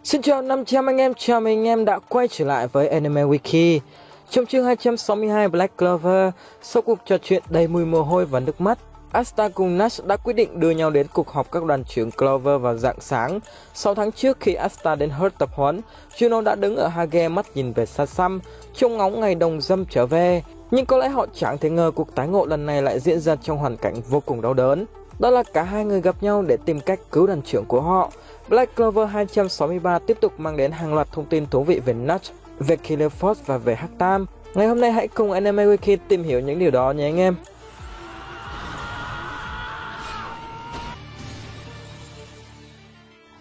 Xin chào 500 anh em, chào mừng anh em đã quay trở lại với Anime Wiki. Trong chương 262 Black Clover, sau cuộc trò chuyện đầy mùi mồ hôi và nước mắt, Asta cùng Nash đã quyết định đưa nhau đến cuộc họp các đoàn trưởng Clover vào rạng sáng. 6 tháng trước khi Asta đến Heart tập huấn, Juno đã đứng ở Hage mắt nhìn về xa xăm, trông ngóng ngày đồng dâm trở về. Nhưng có lẽ họ chẳng thể ngờ cuộc tái ngộ lần này lại diễn ra trong hoàn cảnh vô cùng đau đớn. Đó là cả hai người gặp nhau để tìm cách cứu đoàn trưởng của họ. Black Clover 263 tiếp tục mang đến hàng loạt thông tin thú vị về Nash, về Killer Force và về Hắc Tam. Ngày hôm nay hãy cùng Anime Wiki tìm hiểu những điều đó nhé anh em.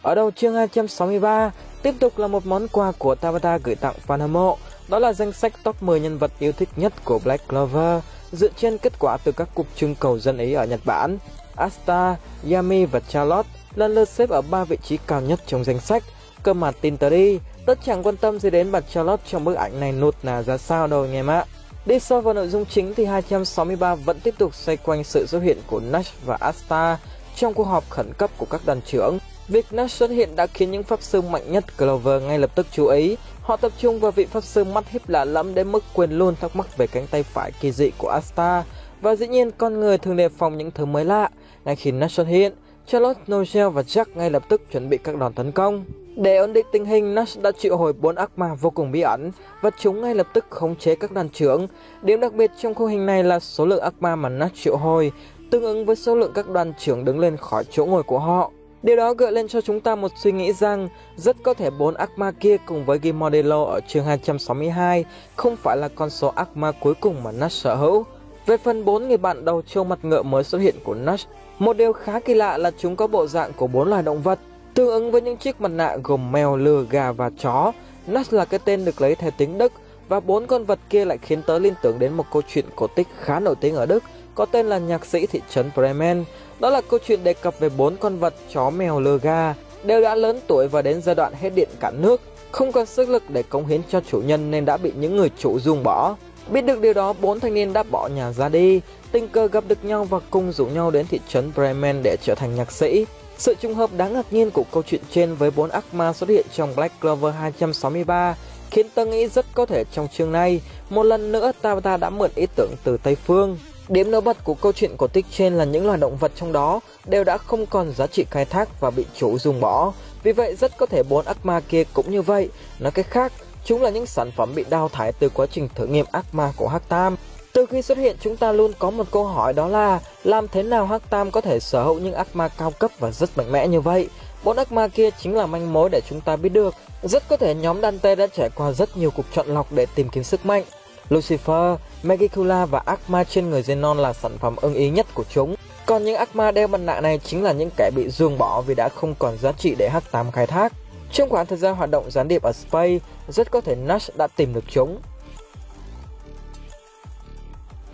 Ở đầu chương 263, tiếp tục là một món quà của Tabata gửi tặng fan hâm mộ. Đó là danh sách top 10 nhân vật yêu thích nhất của Black Clover, dựa trên kết quả từ các cuộc trưng cầu dân Ý ở Nhật Bản. Asta, Yami và Charlotte lần lượt xếp ở 3 vị trí cao nhất trong danh sách. Cơ mà tin tớ đi, tớ chẳng quan tâm gì đến bà Charlotte trong bức ảnh này nốt nà ra sao đâu anh em ạ. Đi sâu vào nội dung chính thì 263 vẫn tiếp tục xoay quanh sự xuất hiện của Nash và Asta trong cuộc họp khẩn cấp của các đoàn trưởng. Việc Nash xuất hiện đã khiến những pháp sư mạnh nhất Clover ngay lập tức chú ý. Họ tập trung vào vị pháp sư mắt híp lạ lẫm đến mức quên luôn thắc mắc về cánh tay phải kỳ dị của Asta. Và dĩ nhiên con người thường đề phòng những thứ mới lạ. Ngay khi Nash xuất hiện, Charlotte, Nogel và Jack ngay lập tức chuẩn bị các đòn tấn công. Để ổn định tình hình, Nash đã triệu hồi 4 ác ma vô cùng bí ẩn và chúng ngay lập tức khống chế các đoàn trưởng. Điểm đặc biệt trong khung hình này là số lượng ác ma mà Nash triệu hồi tương ứng với số lượng các đoàn trưởng đứng lên khỏi chỗ ngồi của họ. Điều đó gợi lên cho chúng ta một suy nghĩ rằng rất có thể 4 ác ma kia cùng với Gimodelo ở chương 262 không phải là con số ác ma cuối cùng mà Nash sở hữu. Về phần 4 người bạn đầu trâu mặt ngựa mới xuất hiện của Nash, một điều khá kỳ lạ là chúng có bộ dạng của 4 loài động vật, tương ứng với những chiếc mặt nạ gồm mèo, lừa, gà và chó. Nash là cái tên được lấy theo tiếng Đức, và 4 con vật kia lại khiến tớ liên tưởng đến một câu chuyện cổ tích khá nổi tiếng ở Đức, có tên là Nhạc sĩ thị trấn Bremen. Đó là câu chuyện đề cập về 4 con vật chó, mèo, lừa, gà đều đã lớn tuổi và đến giai đoạn hết điện cạn nước, không còn sức lực để cống hiến cho chủ nhân nên đã bị những người chủ ruồng bỏ. Biết được điều đó, 4 thanh niên đã bỏ nhà ra đi, tình cờ gặp được nhau và cùng rủ nhau đến thị trấn Bremen để trở thành nhạc sĩ. Sự trùng hợp đáng ngạc nhiên của câu chuyện trên với 4 ác ma xuất hiện trong Black Clover 263 khiến ta nghĩ rất có thể trong chương này, một lần nữa Tabata đã mượn ý tưởng từ Tây Phương. Điểm nổi bật của câu chuyện cổ tích trên là những loài động vật trong đó đều đã không còn giá trị khai thác và bị chủ ruồng bỏ. Vì vậy rất có thể 4 ác ma kia cũng như vậy. Nói cách khác, chúng là những sản phẩm bị đào thải từ quá trình thử nghiệm ác ma của Hắc Tam. Từ khi xuất hiện chúng ta luôn có một câu hỏi, đó là làm thế nào Hắc Tam có thể sở hữu những ác ma cao cấp và rất mạnh mẽ như vậy. 4 ác ma kia chính là manh mối để chúng ta biết được. Rất có thể nhóm Dante đã trải qua rất nhiều cuộc chọn lọc để tìm kiếm sức mạnh. Lucifer, Megicula và ác ma trên người Zenon là sản phẩm ưng ý nhất của chúng. Còn những ác ma đeo mặt nạ này chính là những kẻ bị ruồng bỏ vì đã không còn giá trị để Hắc Tam khai thác. Trong khoảng thời gian hoạt động gián điệp ở Space, rất có thể Nash đã tìm được chúng.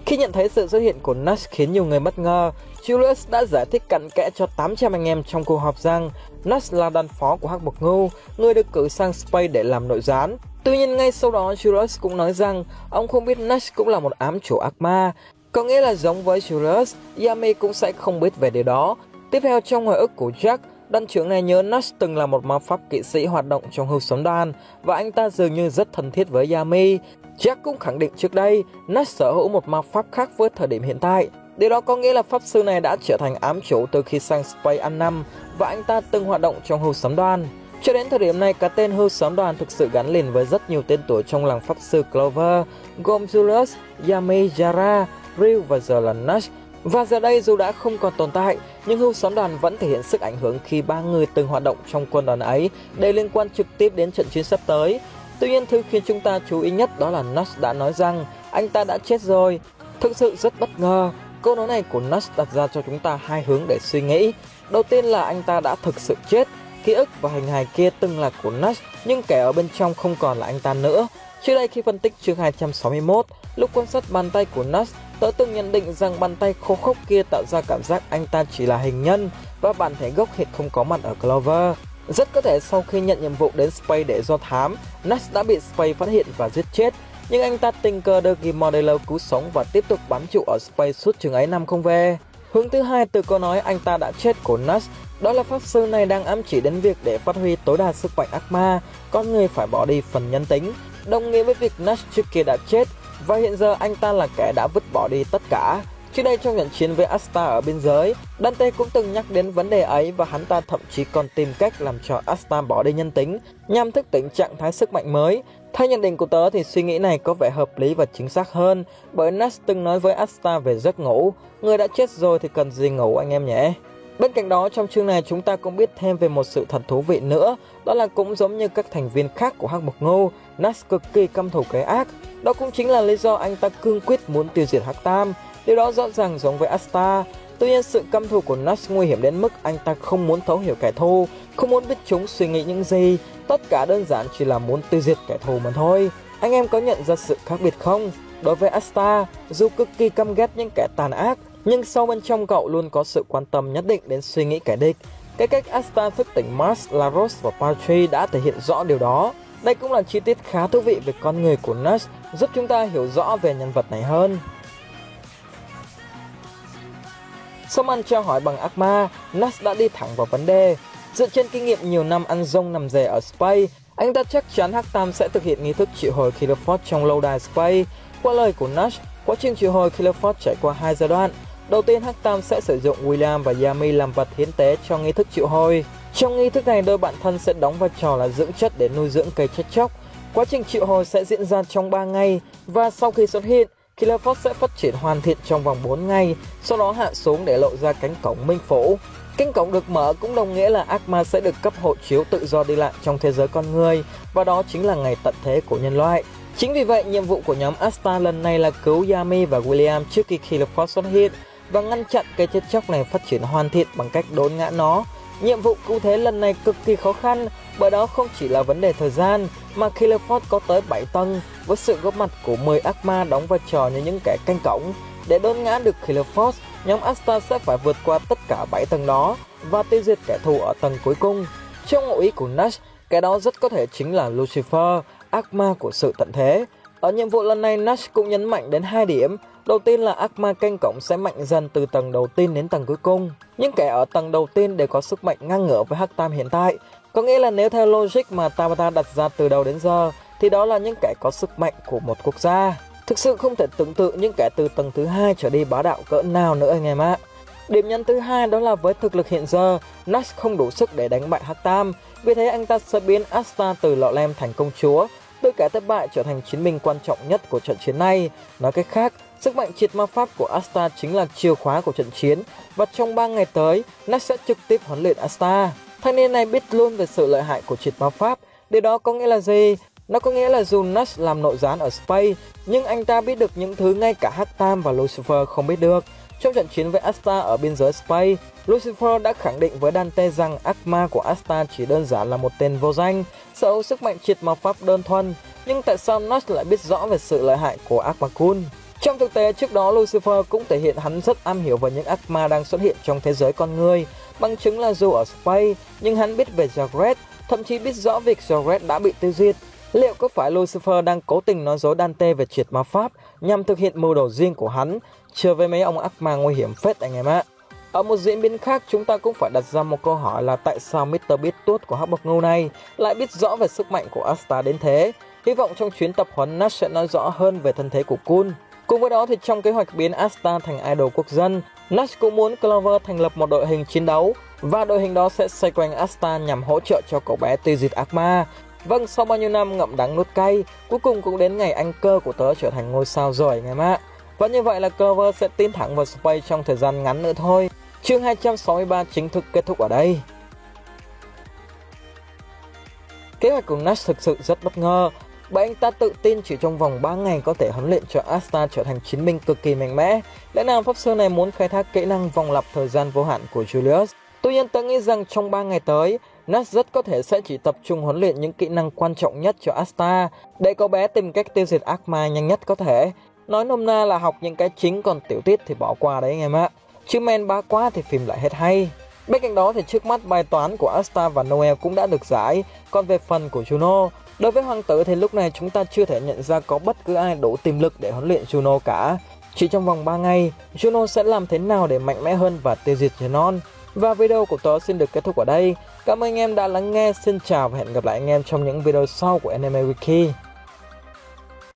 Khi nhận thấy sự xuất hiện của Nash khiến nhiều người bất ngờ, Julius đã giải thích cặn kẽ cho 800 anh em trong cuộc họp rằng Nash là đàn phó của Hắc Bộc Ngưu, người được cử sang Space để làm nội gián. Tuy nhiên ngay sau đó Julius cũng nói rằng ông không biết Nash cũng là một ám chủ ác ma. Có nghĩa là giống với Julius, Yami cũng sẽ không biết về điều đó. Tiếp theo trong hồi ức của Jack, đoàn trưởng này nhớ Nash từng là một ma pháp kỵ sĩ hoạt động trong hưu sống đoàn và anh ta dường như rất thân thiết với Yami. Jack cũng khẳng định trước đây Nash sở hữu một ma pháp khác với thời điểm hiện tại. Điều đó có nghĩa là pháp sư này đã trở thành ám chủ từ khi sang Space ăn năm và anh ta từng hoạt động trong hưu sống đoàn. Cho đến thời điểm này, cái tên hưu sống đoàn thực sự gắn liền với rất nhiều tên tuổi trong làng pháp sư Clover, gồm Julius, Yami, Yara, Ryu và giờ là Nash. Và giờ đây dù đã không còn tồn tại, nhưng hưu xóm đoàn vẫn thể hiện sức ảnh hưởng khi 3 người từng hoạt động trong quân đoàn ấy đều liên quan trực tiếp đến trận chiến sắp tới. Tuy nhiên thứ khiến chúng ta chú ý nhất đó là Nash đã nói rằng anh ta đã chết rồi. Thực sự rất bất ngờ, câu nói này của Nash đặt ra cho chúng ta hai hướng để suy nghĩ. Đầu tiên là anh ta đã thực sự chết, ký ức và hình hài kia từng là của Nash nhưng kẻ ở bên trong không còn là anh ta nữa. Trước đây khi phân tích chương 261, lúc quan sát bàn tay của Nash, tớ từng nhận định rằng bàn tay khô khốc kia tạo ra cảm giác anh ta chỉ là hình nhân và bản thể gốc hiện không có mặt ở Clover. Rất có thể sau khi nhận nhiệm vụ đến Space để do thám, Nash đã bị Space phát hiện và giết chết. Nhưng anh ta tình cờ được Gimodelo cứu sống và tiếp tục bám trụ ở Space suốt chừng ấy năm không về. Hướng thứ hai từ câu nói anh ta đã chết của Nash Đó là pháp sư này đang ám chỉ đến việc để phát huy tối đa sức mạnh ác ma, con người phải bỏ đi phần nhân tính, đồng nghĩa với việc Nash trước kia đã chết và hiện giờ anh ta là kẻ đã vứt bỏ đi tất cả. Trước đây trong trận chiến với Asta ở biên giới, Dante cũng từng nhắc đến vấn đề ấy và hắn ta thậm chí còn tìm cách làm cho Asta bỏ đi nhân tính nhằm thức tỉnh trạng thái sức mạnh mới. Theo nhận định của tớ thì suy nghĩ này có vẻ hợp lý và chính xác hơn, bởi Nash từng nói với Asta về giấc ngủ, người đã chết rồi thì cần gì ngủ anh em nhé. Bên cạnh đó, trong chương này chúng ta cũng biết thêm về một sự thật thú vị nữa, đó là cũng giống như các thành viên khác của Hắc Bộc Ngưu, Nash cực kỳ căm thù cái ác. Đó cũng chính là lý do anh ta cương quyết muốn tiêu diệt Hắc Tam. Điều đó rõ ràng giống với Asta. Tuy nhiên sự căm thù của Nash nguy hiểm đến mức anh ta không muốn thấu hiểu kẻ thù, không muốn biết chúng suy nghĩ những gì, tất cả đơn giản chỉ là muốn tiêu diệt kẻ thù mà thôi. Anh em có nhận ra sự khác biệt không? Đối với Asta, dù cực kỳ căm ghét những kẻ tàn ác, nhưng sâu bên trong cậu luôn có sự quan tâm nhất định đến suy nghĩ kẻ địch. Cái cách Asta thức tỉnh Mars, Laros và Partry đã thể hiện rõ điều đó. Đây cũng là chi tiết khá thú vị về con người của Nash, giúp chúng ta hiểu rõ về nhân vật này hơn. Sau ăn trao hỏi bằng ác ma, Nash đã đi thẳng vào vấn đề. Dựa trên kinh nghiệm nhiều năm ăn rông nằm rè ở Space, anh ta chắc chắn Hắc Tam sẽ thực hiện nghi thức triệu hồi Killer Force trong lâu đài Space. Qua lời của Nash, quá trình triệu hồi Killer Force trải qua 2 giai đoạn. Đầu tiên, Hắc Tam sẽ sử dụng William và Yami làm vật hiến tế cho nghi thức triệu hồi. Trong nghi thức này, đôi bạn thân sẽ đóng vai trò là dưỡng chất để nuôi dưỡng cây chết chóc. Quá trình triệu hồi sẽ diễn ra trong 3 ngày và sau khi xuất hiện, Killer Force sẽ phát triển hoàn thiện trong vòng 4 ngày, sau đó hạ xuống để lộ ra cánh cổng minh phủ. Cánh cổng được mở cũng đồng nghĩa là ác ma sẽ được cấp hộ chiếu tự do đi lại trong thế giới con người, và đó chính là ngày tận thế của nhân loại. Chính vì vậy, nhiệm vụ của nhóm Asta lần này là cứu Yami và William trước khi Killer Force xuất hiện và ngăn chặn cây chết chóc này phát triển hoàn thiện bằng cách đốn ngã nó. Nhiệm vụ cứu thế lần này cực kỳ khó khăn, bởi đó không chỉ là vấn đề thời gian, mà Killer Force có tới 7 tầng, với sự góp mặt của 10 ác ma đóng vai trò như những kẻ canh cổng. Để đốn ngã được Killer Force, nhóm Asta sẽ phải vượt qua tất cả 7 tầng đó và tiêu diệt kẻ thù ở tầng cuối cùng. Trong ngụ ý của Nash, kẻ đó rất có thể chính là Lucifer, ác ma của sự tận thế. Ở nhiệm vụ lần này, Nash cũng nhấn mạnh đến 2 điểm. Đầu tiên là ác ma canh cổng sẽ mạnh dần từ tầng đầu tiên đến tầng cuối cùng. Những kẻ ở tầng đầu tiên đều có sức mạnh ngang ngửa với Hắc Tam hiện tại. Có nghĩa là nếu theo logic mà Tabata đặt ra từ đầu đến giờ, thì đó là những kẻ có sức mạnh của một quốc gia. Thực sự không thể tưởng tượng những kẻ từ tầng thứ 2 trở đi bá đạo cỡ nào nữa anh em ạ. Điểm nhấn thứ hai đó là với thực lực hiện giờ, Nash không đủ sức để đánh bại Hắc Tam. Vì thế anh ta sẽ biến Asta từ lọ lem thành công chúa, từ kẻ thất bại trở thành chiến binh quan trọng nhất của trận chiến này. Nói cách khác, sức mạnh triệt ma pháp của Asta chính là chìa khóa của trận chiến, và trong 3 ngày tới, Nash sẽ trực tiếp huấn luyện Asta. Thanh niên này biết luôn về sự lợi hại của triệt ma pháp. Điều đó có nghĩa là gì? Nó có nghĩa là dù Nash làm nội gián ở Space, nhưng anh ta biết được những thứ ngay cả Hắc Tam và Lucifer không biết được. Trong trận chiến với Asta ở biên giới Space, Lucifer đã khẳng định với Dante rằng ác ma của Asta chỉ đơn giản là một tên vô danh, sở hữu sức mạnh triệt ma pháp đơn thuần. Nhưng tại sao Nash lại biết rõ về sự lợi hại của ác ma Kun? Trong thực tế, trước đó Lucifer cũng thể hiện hắn rất am hiểu về những ác ma đang xuất hiện trong thế giới con người. Bằng chứng là dù ở Space, nhưng hắn biết về Jared, thậm chí biết rõ việc Jared đã bị tiêu diệt. Liệu có phải Lucifer đang cố tình nói dối Dante về triệt ma pháp nhằm thực hiện mưu đồ riêng của hắn, chờ với mấy ông ác ma nguy hiểm phết anh em ạ? Ở một diễn biến khác, chúng ta cũng phải đặt ra một câu hỏi là tại sao Mr. Biết Tuốt của Hắc Bộc Ngưu này lại biết rõ về sức mạnh của Asta đến thế? Hy vọng trong chuyến tập huấn Nash sẽ nói rõ hơn về thân thế của Kun. Cùng với đó thì trong kế hoạch biến Asta thành idol quốc dân, Nash cũng muốn Clover thành lập một đội hình chiến đấu, và đội hình đó sẽ xoay quanh Asta nhằm hỗ trợ cho cậu bé tiêu diệt ác ma. Vâng, sau bao nhiêu năm ngậm đắng nuốt cay, cuối cùng cũng đến ngày anh cơ của tớ trở thành ngôi sao rồi anh em ạ. Và như vậy là Clover sẽ tiến thẳng vào Space trong thời gian ngắn nữa thôi. Chương 263 chính thức kết thúc ở đây. Kế hoạch của Nash thực sự rất bất ngờ, bởi anh ta tự tin chỉ trong vòng 3 ngày có thể huấn luyện cho Asta trở thành chiến binh cực kỳ mạnh mẽ. Lẽ nào pháp sư này muốn khai thác kỹ năng vòng lặp thời gian vô hạn của Julius? Tuy nhiên tôi nghĩ rằng trong 3 ngày tới, Nash rất có thể sẽ chỉ tập trung huấn luyện những kỹ năng quan trọng nhất cho Asta, để cậu bé tìm cách tiêu diệt ác ma nhanh nhất có thể. Nói nôm na là học những cái chính, còn tiểu tiết thì bỏ qua đấy anh em ạ. Chứ men bá quá thì phim lại hết hay. Bên cạnh đó thì trước mắt bài toán của Asta và Noel cũng đã được giải. Còn về phần của Juno, đối với hoàng tử thì lúc này chúng ta chưa thể nhận ra có bất cứ ai đủ tiềm lực để huấn luyện Juno cả. Chỉ trong vòng 3 ngày, Juno sẽ làm thế nào để mạnh mẽ hơn và tiêu diệt Zenon? Và video của tớ xin được kết thúc ở đây. Cảm ơn anh em đã lắng nghe. Xin chào và hẹn gặp lại anh em trong những video sau của Anime Wiki.